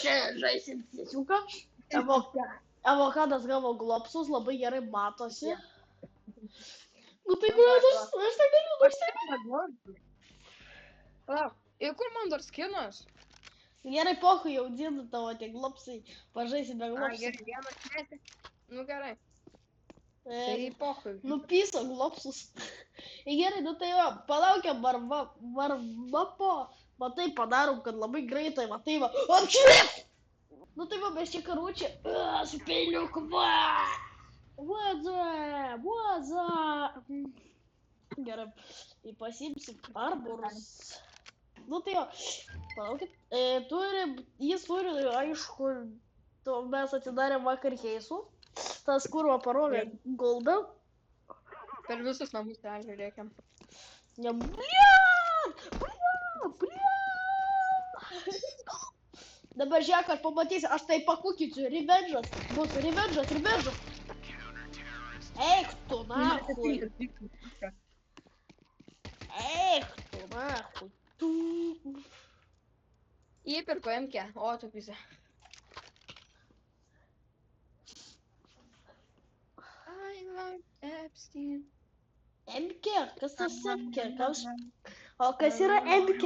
šiandien žaisim tiesiuką. Avokadas gavo glopsus, labai gerai matosi. Nu tai glopsus, aš tai galiu, aš tai galiu. Palauk, ir kur man dar skinas? Gerai, pohu jau dirbu tavo tie glopsai. Pažaisi be Ai, glopsų. gerai, vienas metė. Nu gerai. Tai pohui. Nupiso glopsus. Gerai, nu tai va, palaukiam varvapo. Matai, padarom, kad labai greitai, matai va. Apšvies! Nu tai va, mes čia karučią. Su peiliuku, va! Vaza! Gerai, tai pasiimsim arborus. Nu tai jo, palaukit, jis turi, aišku, mes atidarėm vakar keisų, tas kurva parovė goldą. Per visus namus ten žiūrėkim. Ne, Dabar žiūrėk, aš pamatysiu, aš tai pakukysiu, revenge'as, bus revenge'as. Eik tu, nahui. Įpirko MK, o tu pisė. I like Epstein. MK, kas tas MK? O kas yra MK?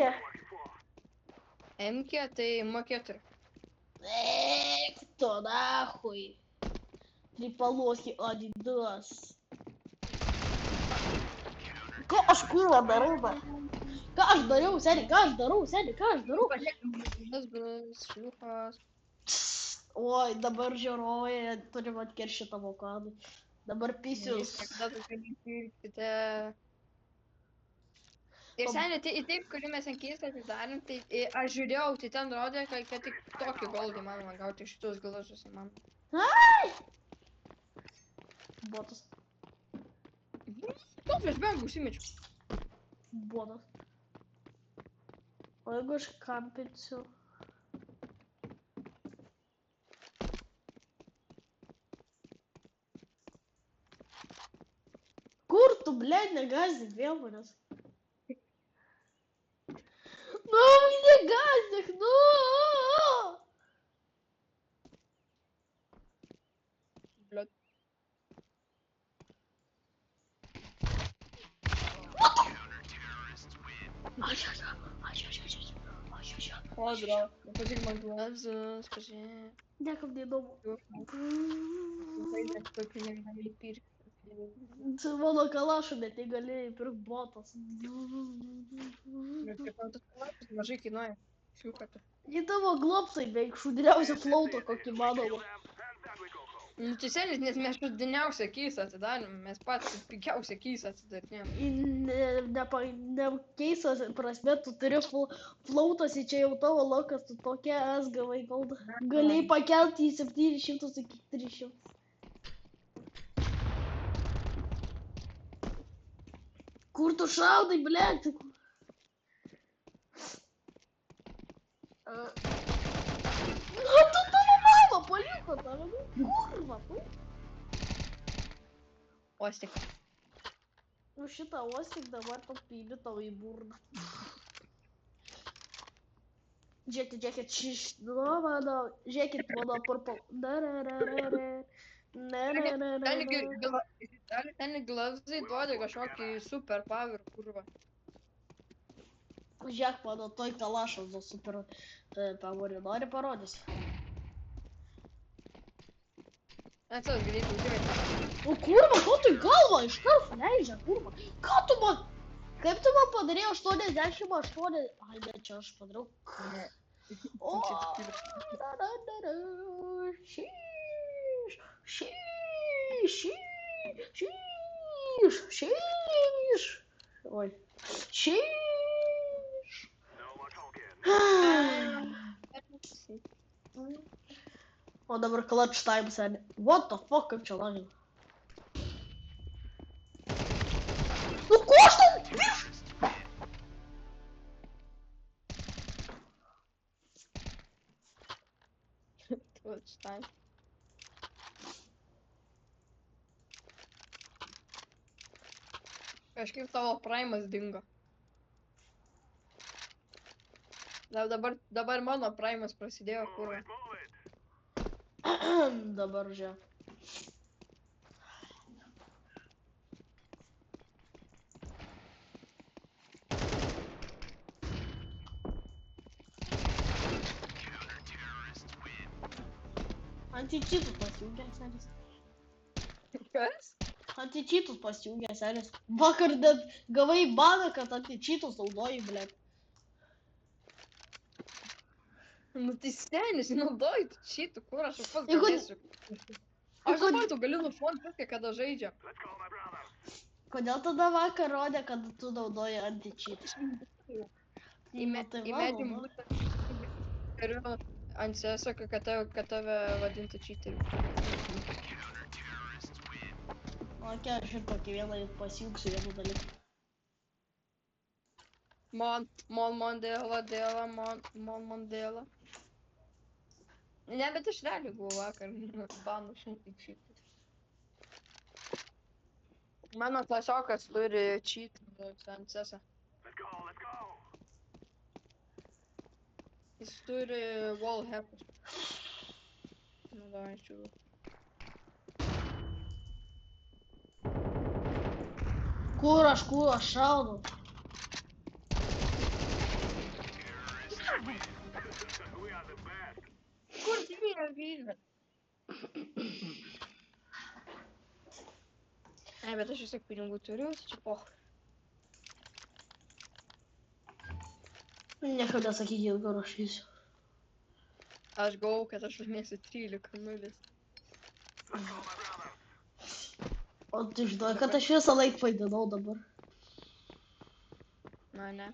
MK tai mokėtur. Eik tu, nahui. Triполохи Adidas. Ką aš kurva darau, da? Ką aš dariau, seniai, ką aš darau? Šliupas. Oi, dabar žiūrovai turim atkeršyti avokadų. Dabar pisius. Ir seniai, tai taip, kurį mes ant keistą atidarėm, tai aš žiūrėjau, tai ten rodė, kad tik tokį goldą įmanoma gauti šitus galažus įmanoma. Ai! Botas. Koks aš bėgu užsimečiau? Botas. O jeigu aš kampinsiu? Kur tu, blėd, negazdink vėl manęs? Nu, negazdink, nu! Bliot. Odro, pažiūrėk man glazus, pažiūrėk. Niekam neįdomu. Čia mano kalašų net negalėjai pirkt botas. Mažai kainuoja. Šiukata. Į tavo glopsai beveik šudriausią flautą kokį manoma. Nu, tai senis, nes mes šudiniausią keisą atidarėm, mes patys pigiausią keisą atidarinėjom. Ne keisas prasme, tu turi flautas, čia jau tavo lokas, tu tokia gavai goldą. Galėjai pakelti į 700 iki 300. Kur tu šaudai, blėt? Nu, tu tavo mama paliko tave, nu, kurva, tu. Ostik. Nu, šitą ostik dabar papybi tau į burną. Žiūrėkit, žiūrėkit, mano purple. Ten glazai duoda kažkokį super power kurvą. Žiūrėk, mano toj kalašas do super powerį nori parodys. Atsios, greitai užsiveikti. O kurva, ko tu į galvą iškart leidžia, kurva? Ką tu man? Kaip tu man padarėjai 88? Ai, ne, čia aš padariau. O, šyš. Oi, šyš. O dabar clutch time, seniai. What the fuck, kaip čia lagina? Nu, ko aš tau? Clutch time. Kažkaip tavo primas dingo. Dabar mano praimas prasidėjo, kurva. Dabar žiūrėk. Antičytus pasijungęs, seris. Kas? Antičytus pasijungęs, seris. Vakar net gavai baną, kad antičytus naudoji, blėt. Nu tai senis, naudoji šitų, kur aš pats Jeigu- galėsiu. Aš dabar tu galiu nufont viską, kada žaidžia. Kodėl tada vakar rodė, kad tu naudoji antičytus? Įmetim būtent. Geriu ant seso, kad tave vadintų cheateriu. Ok, aš ir tokį vieną pasijungsiu vienų dalykų. Mondela. Ne, bet aš realiai buvau vakar banų šitą. Mano klasiokas turi cheat ant seso. Jis turi wall hackers. Nu, davai, čiūrų. Kur aš šaunu? Kur gyvybė vyžbė? Ai, bet aš vis tiek pinigų turiu, tai čia poch. Niekada sakykit, kur rašysiu. Aš galvau, kad aš laimėsiu 13-0. O tu žinai, kad aš visą laiką vaidinau dabar. Na, ne.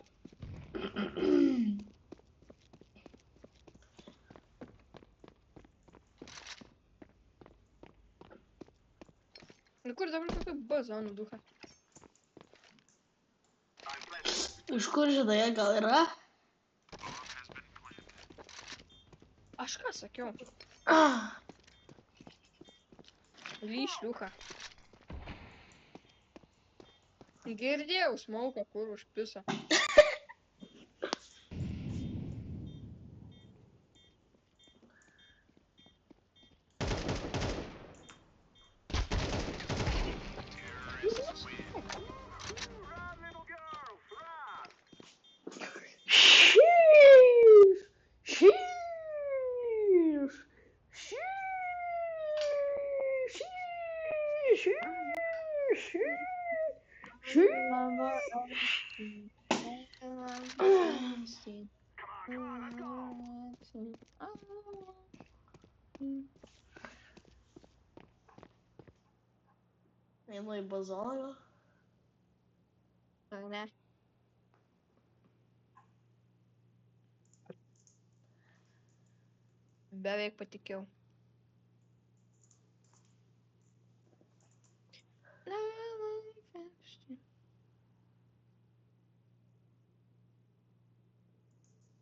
Nu kur dabar tokia bazonų duha? Iš kur žinai, gal yra? Aš ką sakiau? Ah, Lyšliucha. Girdėjau smauką, kur užpisa. Einu į bazarą. Ne. Beveik patikėjau.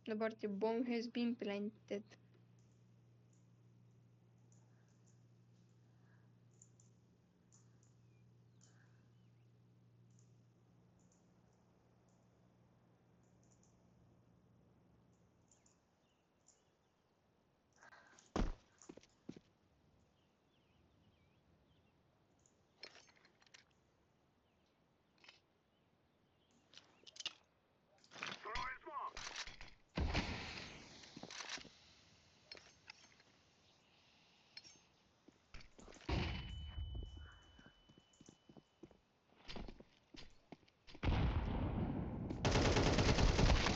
Dabar tai bomb has been planted.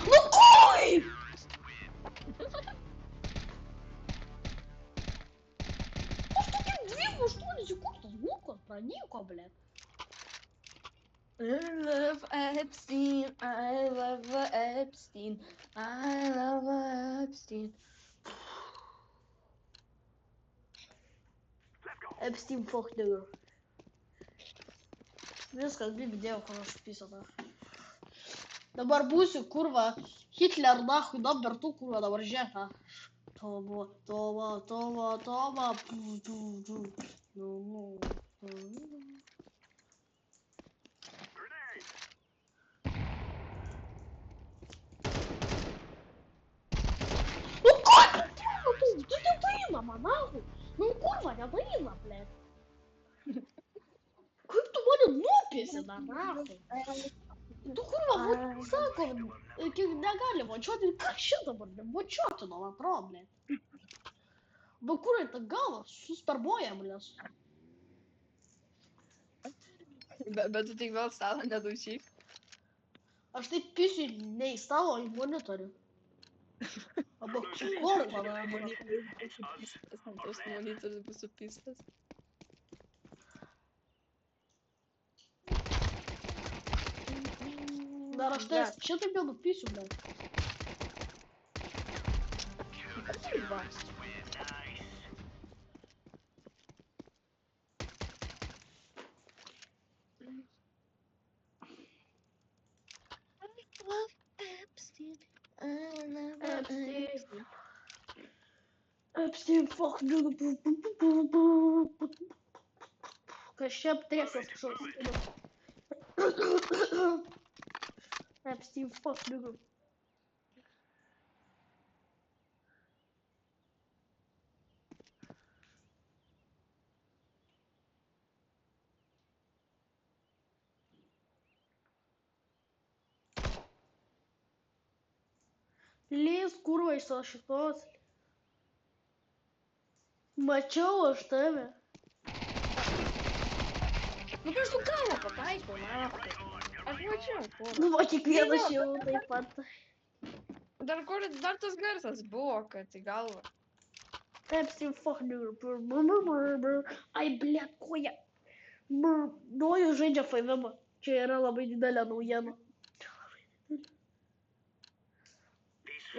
Nu kaip? Aš tokia 2-8 kur tas būkas pranyko, blėt. I love Epstein, I love Epstein, I love Epstein. Epstein fuck nigger. Viskas, bibidėjau, kur aš piso dar. Dabar būsiu, kurva, Hitler, nahui, number 2, kurva, dabar žiūrėk, ha. Toma. нахуй. Ну, курва, не блин, блядь. Как ты мane nupisi, da, nahui. Tu kurva, вот sako, kiek negalima, čia tai ką šitą dabar, nebučiuotų nuo problem. Bet kur ta galva, sustarboja, blės. Bet tu tik vėl stalą nedaužyk. Aš taip pisiu ne į stalo, į monitorių. Arba kompą, na. Tas monitorius bus supistas. Dar aš tai šitaip jau nupisiu, blės. Va. Epstein, fuck, nigga. Kas čia aptrėsas kažkoks. Epstein, fuck, nigga. Lys, kurva, iš savo šitos. Mačiau aš tave. Nu, prieš tu galvą pataikiau, naftai. Aš mačiau, kur. Nu, va, kiekvienas jau taip pat. Dar tas garsas buvo, kad į galvą. Epstein, fuck, nigga. Ai, blėt, koja. Nojus žaidžia Faivimą. Čia yra labai didelė naujiena.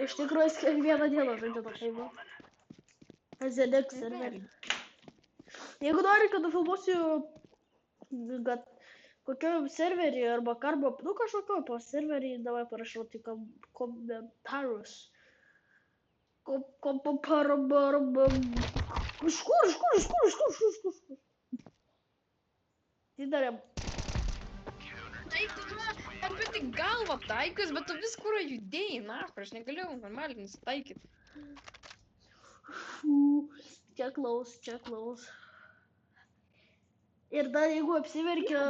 Iš tikrųjų, jis kiekvieną dieną žaidžia tą Faivimą. ZDX serverį. Jeigu nori, kad nufilmuosiu kokiam serverį arba karbo, nu kažkokio po serverį, davai parašau tai komentarus. Iš kur? Didarėm. Tai tu apie tik galvą taikius, bet tu vis kur judėjai, naftai. Aš negalėjau normaliai nusitaikyti. Čia klaus. Ir dar jeigu apsiverkia,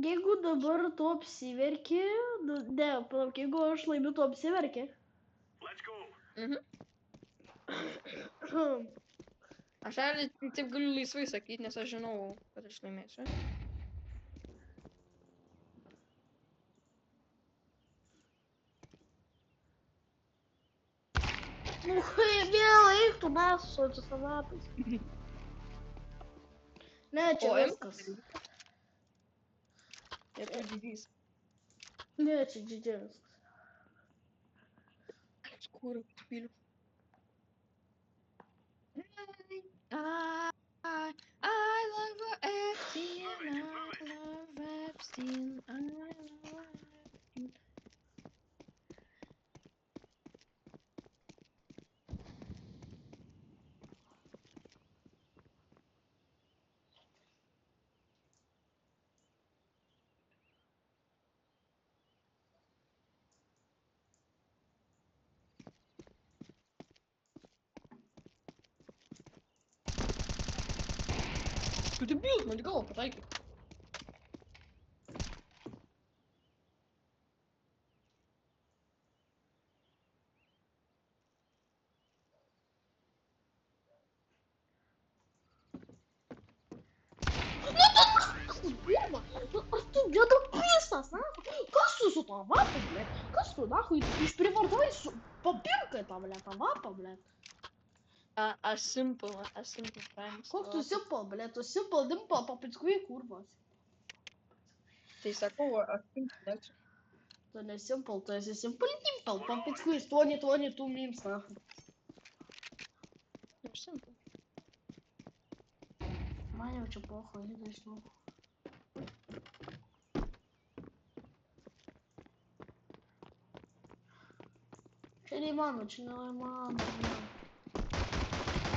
jeigu dabar tu apsiverki, ne, palauk, jeigu aš laimiu, tu apsiverki. Aš realiai taip galiu laisvai sakyti, nes aš žinau, kad aš laimėsiu. Nu, vėl eik tu mes su atsisanapais. Ne, čia viskas. Ir tu didys. Ne, čia didžiai viskas. Skūrų, piliu. I love Epstein, I love Epstein, I love Epstein. Tu debilas, man į galvą pataikai. Kurva, ar tu nedapisas, na? Kas tu su to vapa, blėt? Kas tu, nahui, išprivartavai su papirkai tą, blėt, tą vapą, blėt? Aš simple times. Koks tu simple, blėt, tu simple dimple, papickui kurvas. Tai sakau, aš simple. Tu ne simple, tu esi simple dimple, papickui, 8 memes, nahui. Aš simple. Man jau čia pocho, nežinau. Čia neįmanoma, čia neįmanoma.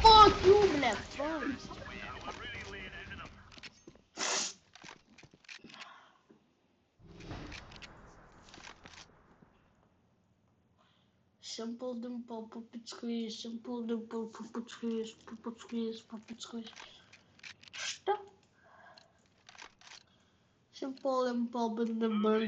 Fuck you, blėt, fuck. Simple dimple, puppet squeeze, simple dimple, puppet squeeze, puppet squeeze, puppet squeeze. Stop. Simple dimple, dimple,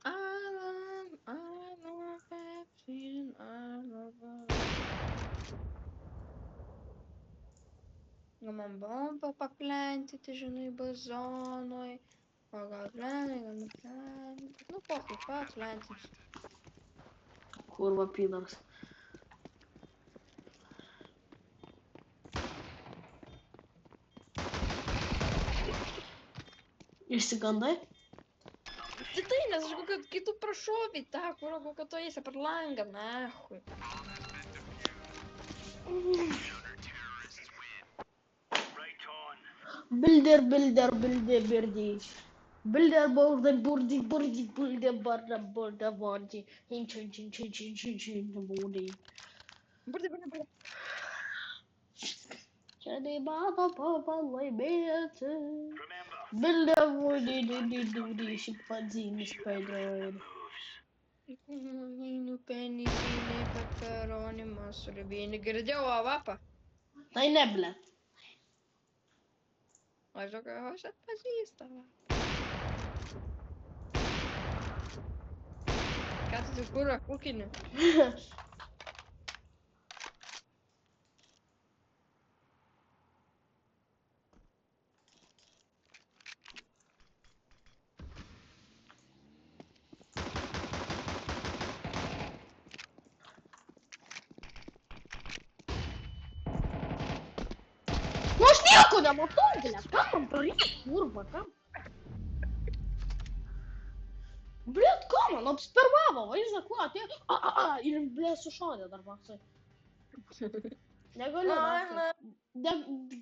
I love Pepsi and I love gal man bombą paplentyti, žinai, bazonui, o gal plenai, gal neplenti. Nu, pochui, paplentinsiu. Kurva pidaras. Išsigandai? Tai nes aš kokio kitų prašovį tą, kurio kokio to eisi per langą, nahui. Builder, birdie. Builder, builder, bordy. Chin, body. Jadi baba baba lay beate. Builder, woody, chimpanzee, spider. Einu penisiniai, peperoni, masuriebini. Girdėjau avapą. Tai ne, ble. Aš atpažįstu. Ką tu tik kūrą kūkinį? Nu aš nieko nematau, ble. Kam man daryt, kurva, kam? Blet, ką man observavo, vaizdą, kuo atėjo. Ir, ble, sušaudė dar maksai. Negaliu, na.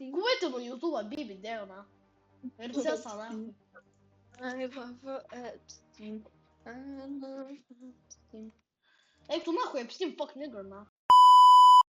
Kvietinu YouTube, bibi, dėjau, na. Ir visą, na. I love Epstein. I love Epstein. Eik tu nahui, Epstein, fuck nigger, na.